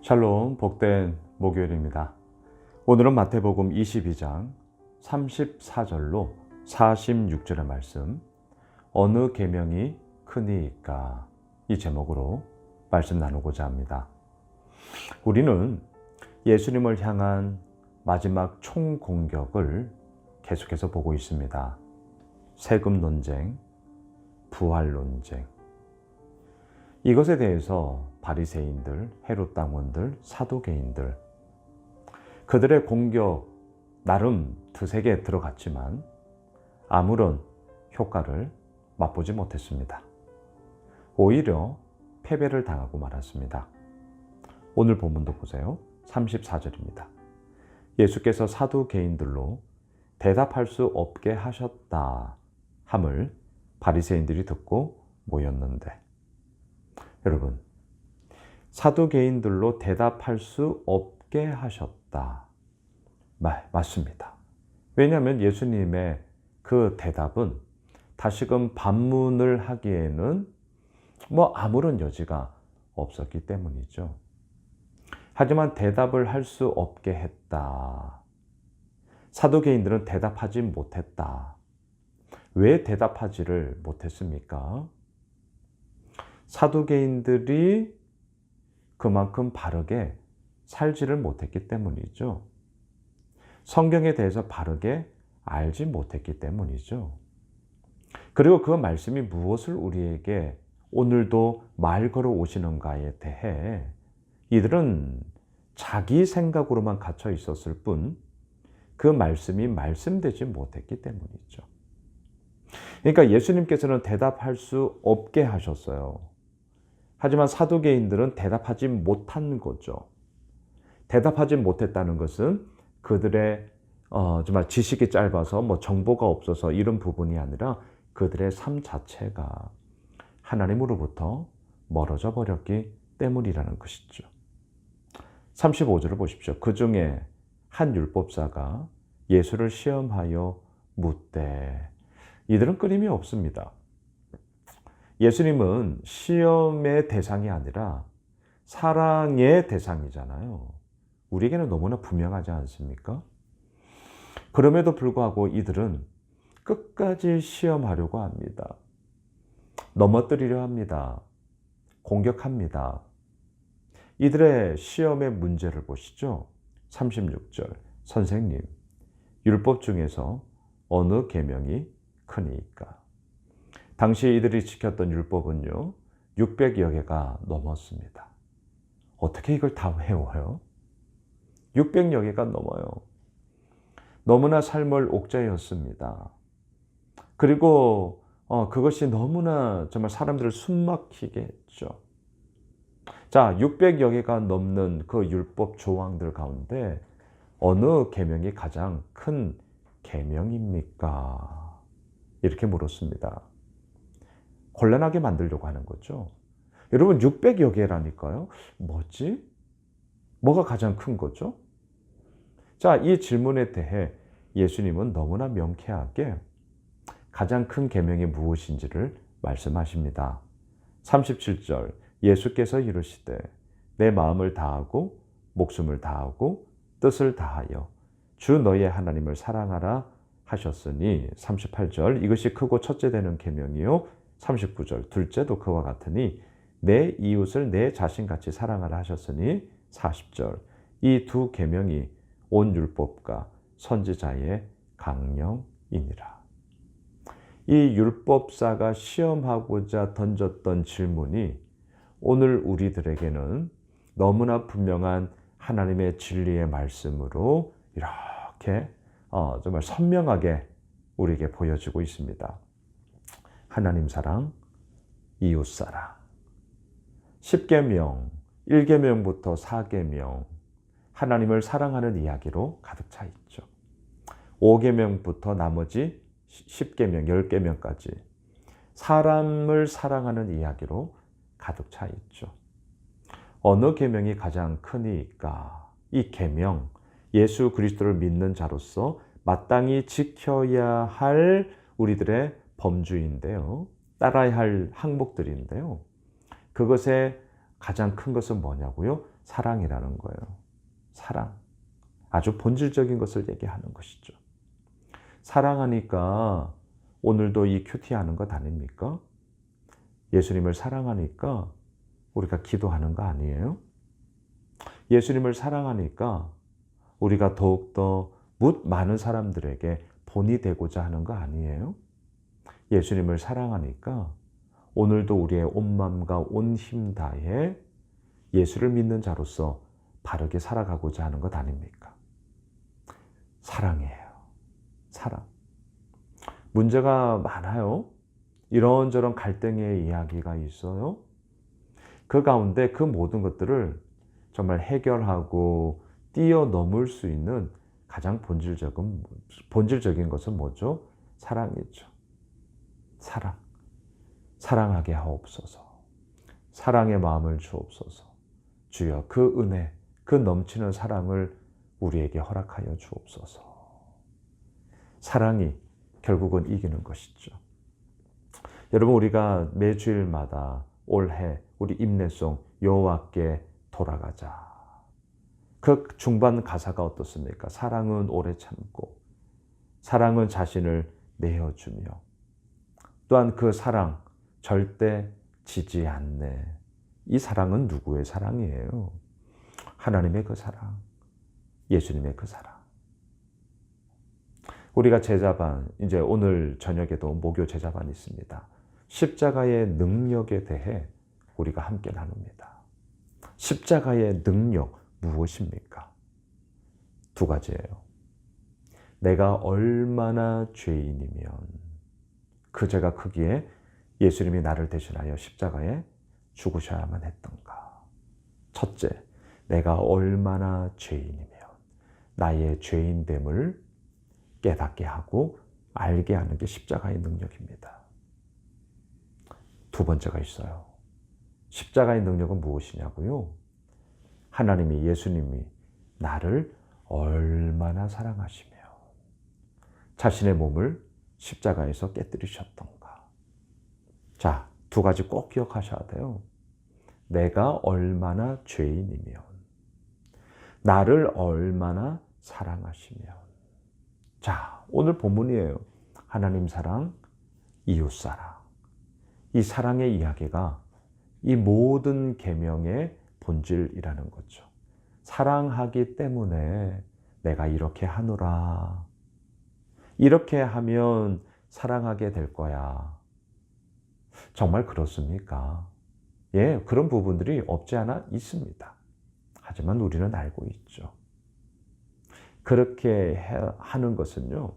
샬롬, 복된 목요일입니다. 오늘은 마태복음 22장 34절로 46절의 말씀, 어느 계명이 크니이까, 이 제목으로 말씀 나누고자 합니다. 우리는 예수님을 향한 마지막 총공격을 계속해서 보고 있습니다. 세금 논쟁, 부활 논쟁. 이것에 대해서 바리새인들, 헤롯 당원들, 사두개인들, 그들의 공격 나름 드세게 들어갔지만 아무런 효과를 맛보지 못했습니다. 오히려 패배를 당하고 말았습니다. 오늘 본문도 보세요. 34절입니다. 예수께서 사두개인들로 대답할 수 없게 하셨다 함을 바리새인들이 듣고 모였는데, 여러분, 사두개인들로 대답할 수 없게 하셨다. 맞습니다. 왜냐하면 예수님의 그 대답은 다시금 반문을 하기에는 아무런 여지가 없었기 때문이죠. 하지만 대답을 할 수 없게 했다. 사두개인들은 대답하지 못했다. 왜 대답하지를 못했습니까? 사두개인들이 그만큼 바르게 살지를 못했기 때문이죠. 성경에 대해서 바르게 알지 못했기 때문이죠. 그리고 그 말씀이 무엇을 우리에게 오늘도 말 걸어 오시는가에 대해 이들은 자기 생각으로만 갇혀 있었을 뿐 그 말씀이 말씀되지 못했기 때문이죠. 그러니까 예수님께서는 대답할 수 없게 하셨어요. 하지만 사두개인들은 대답하지 못한 거죠. 대답하지 못했다는 것은 그들의 정말 지식이 짧아서 정보가 없어서 이런 부분이 아니라 그들의 삶 자체가 하나님으로부터 멀어져 버렸기 때문이라는 것이죠. 35절을 보십시오. 그 중에 한 율법사가 예수를 시험하여 묻되, 이들은 끊임이 없습니다. 예수님은 시험의 대상이 아니라 사랑의 대상이잖아요. 우리에게는 너무나 분명하지 않습니까? 그럼에도 불구하고 이들은 끝까지 시험하려고 합니다. 넘어뜨리려 합니다. 공격합니다. 이들의 시험의 문제를 보시죠. 36절. 선생님, 율법 중에서 어느 계명이 크니이까? 당시 이들이 지켰던 율법은요, 600여 개가 넘었습니다. 어떻게 이걸 다 외워요? 600여 개가 넘어요. 너무나 삶을 옥죄였습니다. 그리고 그것이 너무나 정말 사람들을 숨막히게 했죠. 자, 600여 개가 넘는 그 율법 조항들 가운데 어느 계명이 가장 큰 계명입니까? 이렇게 물었습니다. 곤란하게 만들려고 하는 거죠. 여러분, 600여 개라니까요. 뭐지? 뭐가 가장 큰 거죠? 자, 이 질문에 대해 예수님은 너무나 명쾌하게 가장 큰 계명이 무엇인지를 말씀하십니다. 37절. 예수께서 이르시되 내 마음을 다하고 목숨을 다하고 뜻을 다하여 주 너의 하나님을 사랑하라 하셨으니, 38절. 이것이 크고 첫째 되는 계명이요. 39절. 둘째도 그와 같으니 내 이웃을 내 자신같이 사랑하라 하셨으니, 40절. 이 두 계명이 온 율법과 선지자의 강령이니라. 이 율법사가 시험하고자 던졌던 질문이 오늘 우리들에게는 너무나 분명한 하나님의 진리의 말씀으로 이렇게 정말 선명하게 우리에게 보여지고 있습니다. 하나님 사랑, 이웃 사랑. 10계명, 1계명부터 4계명, 하나님을 사랑하는 이야기로 가득 차 있죠. 5계명부터 나머지 10계명, 10계명까지 사람을 사랑하는 이야기로 가득 차 있죠. 어느 계명이 가장 크니까? 이 계명, 예수 그리스도를 믿는 자로서 마땅히 지켜야 할 우리들의 범주인데요. 따라야 할 항목들인데요. 그것의 가장 큰 것은 뭐냐고요? 사랑이라는 거예요. 사랑. 아주 본질적인 것을 얘기하는 것이죠. 사랑하니까 오늘도 이 큐티 하는 것 아닙니까? 예수님을 사랑하니까 우리가 기도하는 거 아니에요? 예수님을 사랑하니까 우리가 더욱더 많은 사람들에게 본이 되고자 하는 거 아니에요? 예수님을 사랑하니까 오늘도 우리의 온 마음과 온 힘 다해 예수를 믿는 자로서 바르게 살아가고자 하는 것 아닙니까? 사랑이에요. 사랑. 문제가 많아요. 이런저런 갈등의 이야기가 있어요. 그 가운데 그 모든 것들을 정말 해결하고 뛰어넘을 수 있는 가장 본질적인 것은 뭐죠? 사랑이죠. 사랑. 사랑하게 하옵소서. 사랑의 마음을 주옵소서. 주여 그 은혜, 그 넘치는 사랑을 우리에게 허락하여 주옵소서. 사랑이 결국은 이기는 것이죠. 여러분, 우리가 매주일마다 올해 우리 임내송 여호와께 돌아가자. 그 중반 가사가 어떻습니까? 사랑은 오래 참고, 사랑은 자신을 내어주며, 또한 그 사랑 절대 지지 않네. 이 사랑은 누구의 사랑이에요? 하나님의 그 사랑, 예수님의 그 사랑. 우리가 제자반, 이제 오늘 저녁에도 목요 제자반이 있습니다. 십자가의 능력에 대해 우리가 함께 나눕니다. 십자가의 능력 무엇입니까? 두 가지예요. 내가 얼마나 죄인이면 그 죄가 크기에 예수님이 나를 대신하여 십자가에 죽으셔야만 했던가. 첫째, 내가 얼마나 죄인이면 나의 죄인됨을 깨닫게 하고 알게 하는 게 십자가의 능력입니다. 두 번째가 있어요. 십자가의 능력은 무엇이냐고요? 하나님이, 예수님이 나를 얼마나 사랑하시며 자신의 몸을 십자가에서 깨뜨리셨던가. 자, 두 가지 꼭 기억하셔야 돼요. 내가 얼마나 죄인이면 나를 얼마나 사랑하시면. 자, 오늘 본문이에요. 하나님 사랑, 이웃 사랑. 이 사랑의 이야기가 이 모든 계명의 본질이라는 거죠. 사랑하기 때문에 내가 이렇게 하노라. 이렇게 하면 사랑하게 될 거야. 정말 그렇습니까? 예, 그런 부분들이 없지 않아 있습니다. 하지만 우리는 알고 있죠. 그렇게 하는 것은요,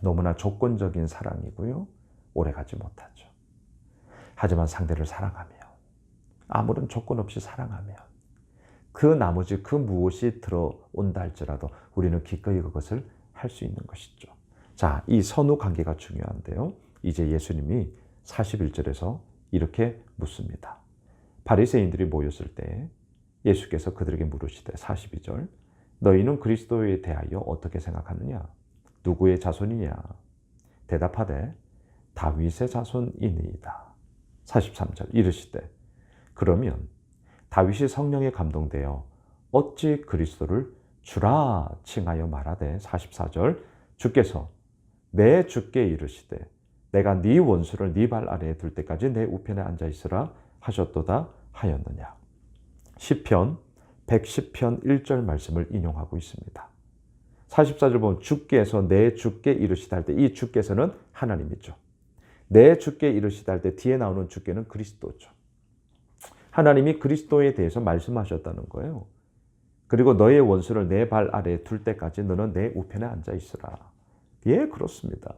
너무나 조건적인 사랑이고요, 오래가지 못하죠. 하지만 상대를 사랑하면, 아무런 조건 없이 사랑하면, 그 나머지 그 무엇이 들어온다 할지라도 우리는 기꺼이 그것을 할 수 있는 것이죠. 자, 이 선후 관계가 중요한데요. 이제 예수님이 41절에서 이렇게 묻습니다. 바리새인들이 모였을 때 예수께서 그들에게 물으시되, 42절, 너희는 그리스도에 대하여 어떻게 생각하느냐? 누구의 자손이냐? 대답하되 다윗의 자손이니이다. 43절, 이르시되 그러면 다윗이 성령에 감동되어 어찌 그리스도를 주라 칭하여 말하되, 44절, 주께서 내 주께 이르시되 내가 네 원수를 네 발 아래에 둘 때까지 내 우편에 앉아 있으라 하셨도다 하였느냐. 시편 110편 1절 말씀을 인용하고 있습니다. 44절 보면 주께서 내 주께 이르시다 할 때 이 주께서는 하나님이죠. 내 주께 이르시다 할 때 뒤에 나오는 주께는 그리스도죠. 하나님이 그리스도에 대해서 말씀하셨다는 거예요. 그리고 너의 원수를 내 발 아래에 둘 때까지 너는 내 우편에 앉아 있으라. 예, 그렇습니다.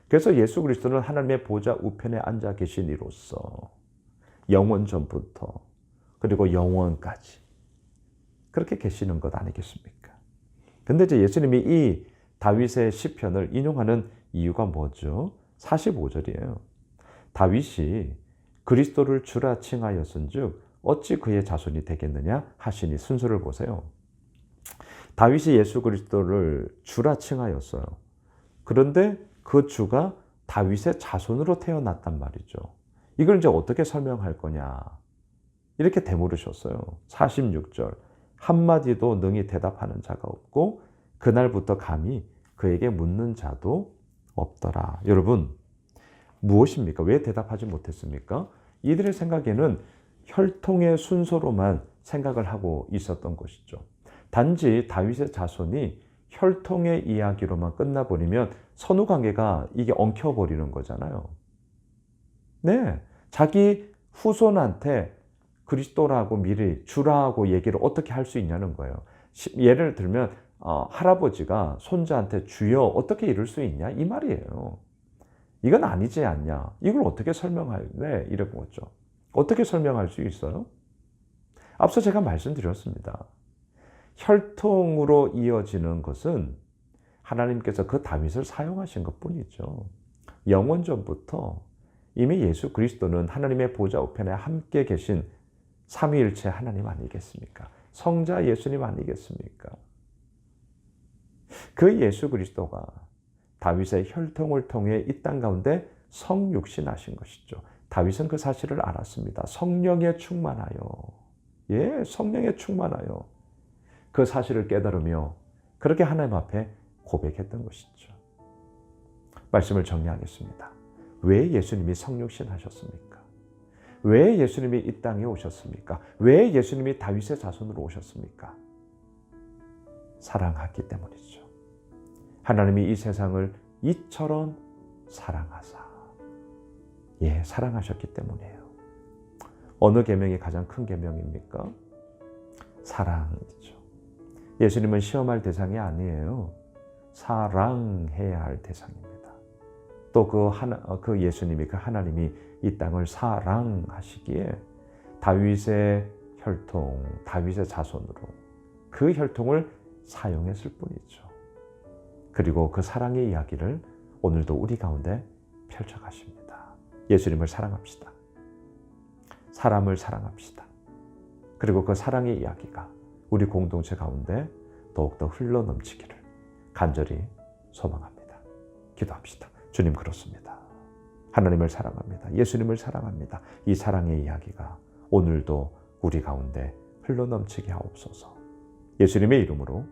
그래서 예수 그리스도는 하나님의 보좌 우편에 앉아 계신 이로써 영원 전부터 그리고 영원까지 그렇게 계시는 것 아니겠습니까? 근데 이제 예수님이 이 다윗의 시편을 인용하는 이유가 뭐죠? 45절이에요. 다윗이 그리스도를 주라 칭하였은즉 어찌 그의 자손이 되겠느냐 하시니, 순서를 보세요. 다윗이 예수 그리스도를 주라 칭하였어요. 그런데 그 주가 다윗의 자손으로 태어났단 말이죠. 이걸 이제 어떻게 설명할 거냐? 이렇게 되물으셨어요. 46절. 한마디도 능히 대답하는 자가 없고 그날부터 감히 그에게 묻는 자도 없더라. 여러분, 무엇입니까? 왜 대답하지 못했습니까? 이들의 생각에는 혈통의 순서로만 생각을 하고 있었던 것이죠. 단지 다윗의 자손이 혈통의 이야기로만 끝나버리면 선후관계가 이게 엉켜버리는 거잖아요. 네, 자기 후손한테 그리스도라고 미리 주라고 얘기를 어떻게 할 수 있냐는 거예요. 예를 들면 할아버지가 손자한테 주여 어떻게 이럴 수 있냐 이 말이에요. 이건 아니지 않냐. 이걸 어떻게 설명할래? 이런 거죠. 어떻게 설명할 수 있어요? 앞서 제가 말씀드렸습니다. 혈통으로 이어지는 것은 하나님께서 그 다윗을 사용하신 것뿐이죠. 영원전부터 이미 예수 그리스도는 하나님의 보좌 우편에 함께 계신 삼위일체 하나님 아니겠습니까? 성자 예수님 아니겠습니까? 그 예수 그리스도가 다윗의 혈통을 통해 이 땅 가운데 성육신하신 것이죠. 다윗은 그 사실을 알았습니다. 성령에 충만하여, 성령에 충만하여 그 사실을 깨달으며 그렇게 하나님 앞에 고백했던 것이죠. 말씀을 정리하겠습니다. 왜 예수님이 성육신 하셨습니까? 왜 예수님이 이 땅에 오셨습니까? 왜 예수님이 다윗의 자손으로 오셨습니까? 사랑하기 때문이죠. 하나님이 이 세상을 이처럼 사랑하사. 사랑하셨기 때문이에요. 어느 계명이 가장 큰 계명입니까? 사랑이죠. 예수님은 시험할 대상이 아니에요. 사랑해야 할 대상입니다. 또 그 예수님이, 그 하나님이 이 땅을 사랑하시기에 다윗의 혈통, 다윗의 자손으로 그 혈통을 사용했을 뿐이죠. 그리고 그 사랑의 이야기를 오늘도 우리 가운데 펼쳐가십니다. 예수님을 사랑합시다. 사람을 사랑합시다. 그리고 그 사랑의 이야기가 우리 공동체 가운데 더욱더 흘러넘치기를 간절히 소망합니다. 기도합시다. 주님, 그렇습니다. 하나님을 사랑합니다. 예수님을 사랑합니다. 이 사랑의 이야기가 오늘도 우리 가운데 흘러넘치게 하옵소서. 예수님의 이름으로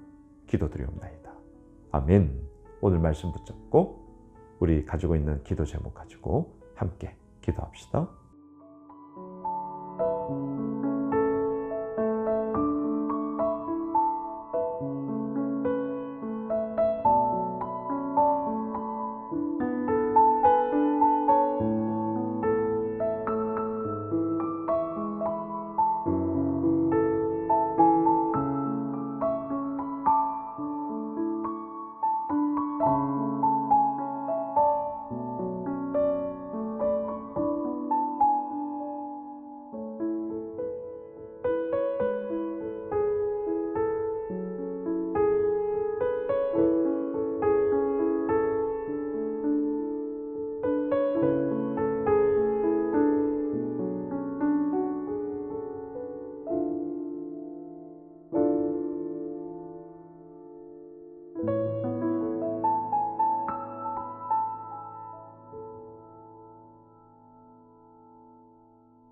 기도드리옵나이다. 아멘. 오늘 말씀 붙잡고 우리 가지고 있는 기도 제목 가지고 함께 기도합시다.